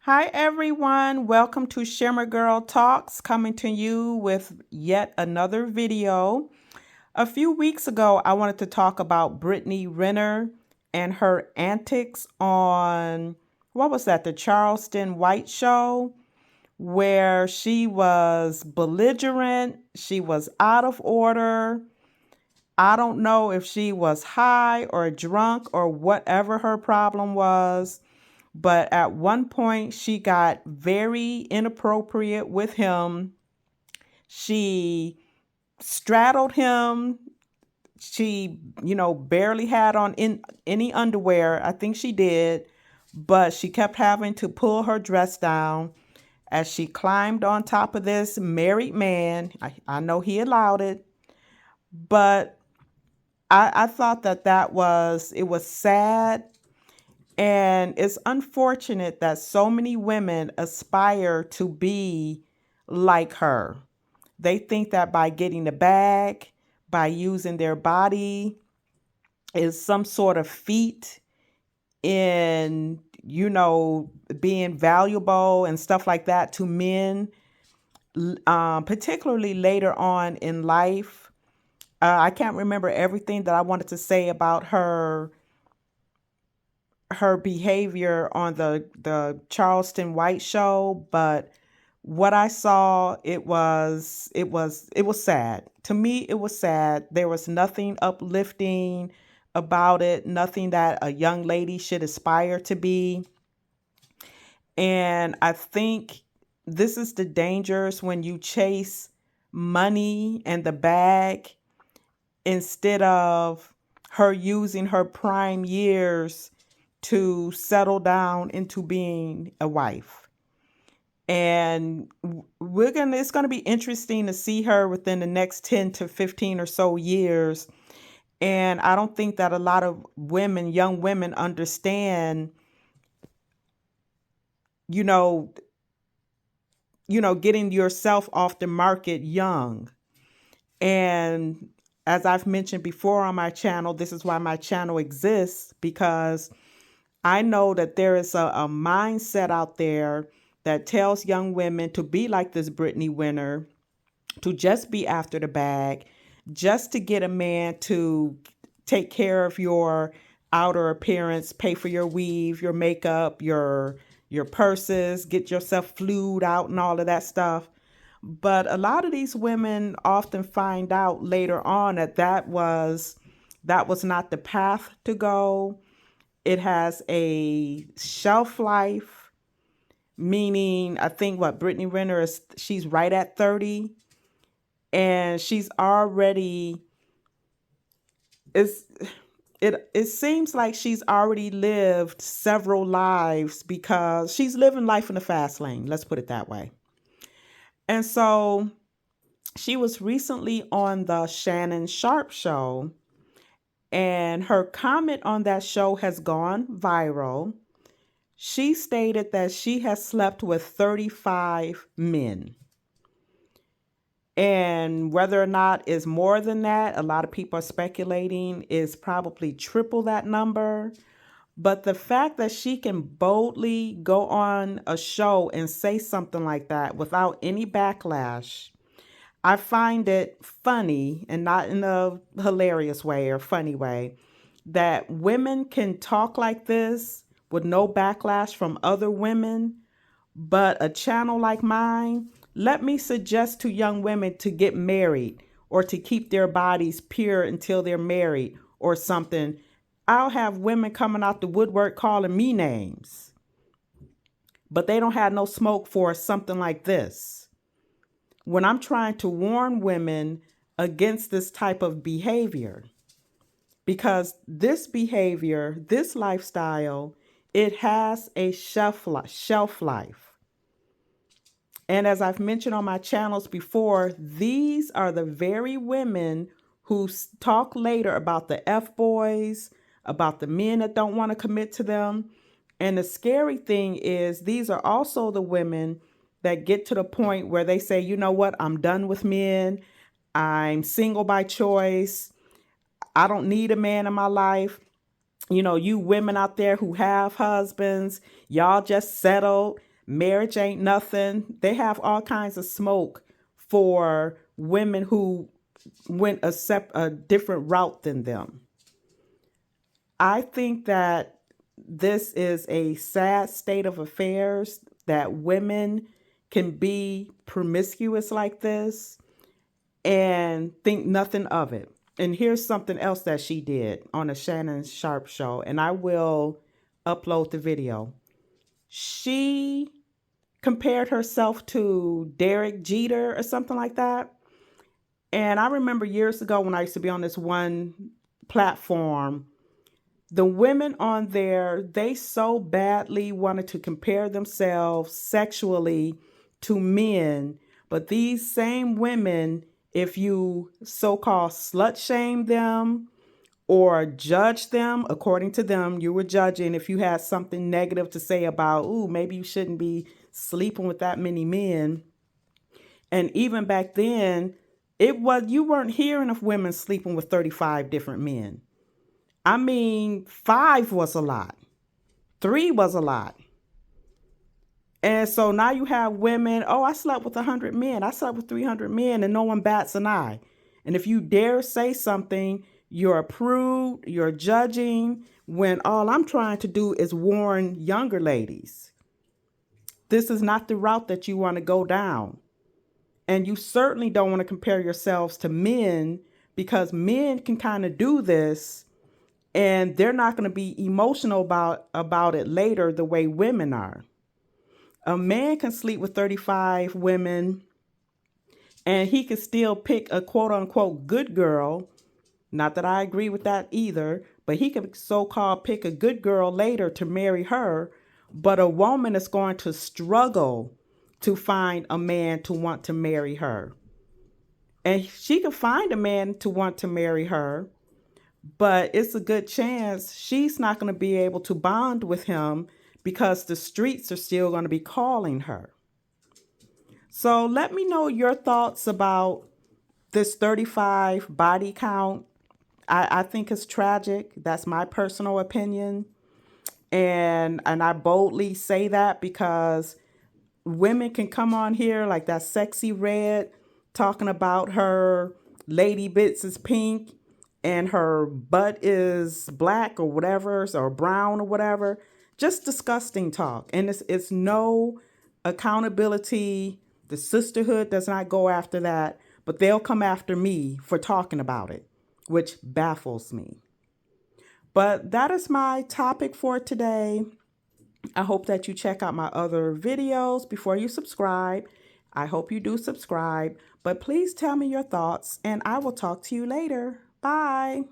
Hi, everyone. Welcome to Shimmer Girl Talks, coming to you with yet another video. A few weeks ago, I wanted to talk about Brittany Renner and her antics on, what was that, the Charleston White Show, where she was belligerent, she was out of order. I don't know if she was high or drunk or whatever her problem was. But at one point, she got very inappropriate with him. She straddled him. She, barely had on any underwear. I think she did. But she kept having to pull her dress down as she climbed on top of this married man. I know he allowed it. But I thought it was sad. And it's unfortunate that so many women aspire to be like her. They think that by getting the bag, by using their body, is some sort of feat in, being valuable and stuff like that to men, particularly later on in life. I can't remember everything that I wanted to say about her behavior on the Charleston White Show, but what I saw, it was sad. To me, it was sad. There was nothing uplifting about it, nothing that a young lady should aspire to be. And I think this is the dangers when you chase money and the bag instead of her using her prime years to settle down into being a wife. And it's going to be interesting to see her within the next 10 to 15 or so years. And I don't think that a lot of women, young women, understand, you know, getting yourself off the market young. And as I've mentioned before on my channel, this is why my channel exists, because I know that there is a mindset out there that tells young women to be like this Brittany Renner, to just be after the bag, just to get a man to take care of your outer appearance, pay for your weave, your makeup, your purses, get yourself flued out and all of that stuff. But a lot of these women often find out later on that was not the path to go. It has a shelf life, meaning I think what Brittany Renner is, she's right at 30, and she's already it's it seems like she's already lived several lives because she's living life in the fast lane. Let's put it that way. And so she was recently on the Shannon Sharp show, and her comment on that show has gone viral. She stated that she has slept with 35 men. And whether or not is more than that, a lot of people are speculating is probably triple that number. But the fact that she can boldly go on a show and say something like that without any backlash, I find it funny, and not in a hilarious way or funny way, that women can talk like this with no backlash from other women. But a channel like mine, let me suggest to young women to get married or to keep their bodies pure until they're married or something. I'll have women coming out the woodwork calling me names, but they don't have no smoke for something like this. When I'm trying to warn women against this type of behavior, because this behavior, this lifestyle, it has a shelf life. And as I've mentioned on my channels before, these are the very women who talk later about the F-boys, about the men that don't want to commit to them. And the scary thing is, these are also the women that get to the point where they say, you know what, I'm done with men. I'm single by choice. I don't need a man in my life. You women out there who have husbands, y'all just settled. Marriage ain't nothing. They have all kinds of smoke for women who went a different route than them. I think that this is a sad state of affairs that women can be promiscuous like this and think nothing of it. And here's something else that she did on a Shannon Sharp show, and I will upload the video. She compared herself to Derek Jeter or something like that. And I remember years ago when I used to be on this one platform, the women on there, they so badly wanted to compare themselves sexually to men. But these same women, if you so-called slut shame them or judge them, according to them, you were judging if you had something negative to say about, ooh, maybe you shouldn't be sleeping with that many men. And even back then, you weren't hearing of women sleeping with 35 different men. I mean, 5 was a lot. 3 was a lot. And so now you have women, oh, I slept with 100 men. I slept with 300 men, and no one bats an eye. And if you dare say something, you're a prude, you're judging, when all I'm trying to do is warn younger ladies. This is not the route that you want to go down. And you certainly don't want to compare yourselves to men, because men can kind of do this and they're not going to be emotional about it later the way women are. A man can sleep with 35 women and he can still pick a quote unquote good girl. Not that I agree with that either, but he can so-called pick a good girl later to marry her. But a woman is going to struggle to find a man to want to marry her. And she can find a man to want to marry her, but it's a good chance she's not going to be able to bond with him because the streets are still going to be calling her. So let me know your thoughts about this 35 body count. I think it's tragic. That's my personal opinion. And I boldly say that because women can come on here like that Sexy Red talking about her lady bits is pink and her butt is black or whatever, or brown or whatever. Just disgusting talk. And it's no accountability. The sisterhood does not go after that, but they'll come after me for talking about it, which baffles me. But that is my topic for today. I hope that you check out my other videos before you subscribe. I hope you do subscribe, but please tell me your thoughts and I will talk to you later. Bye.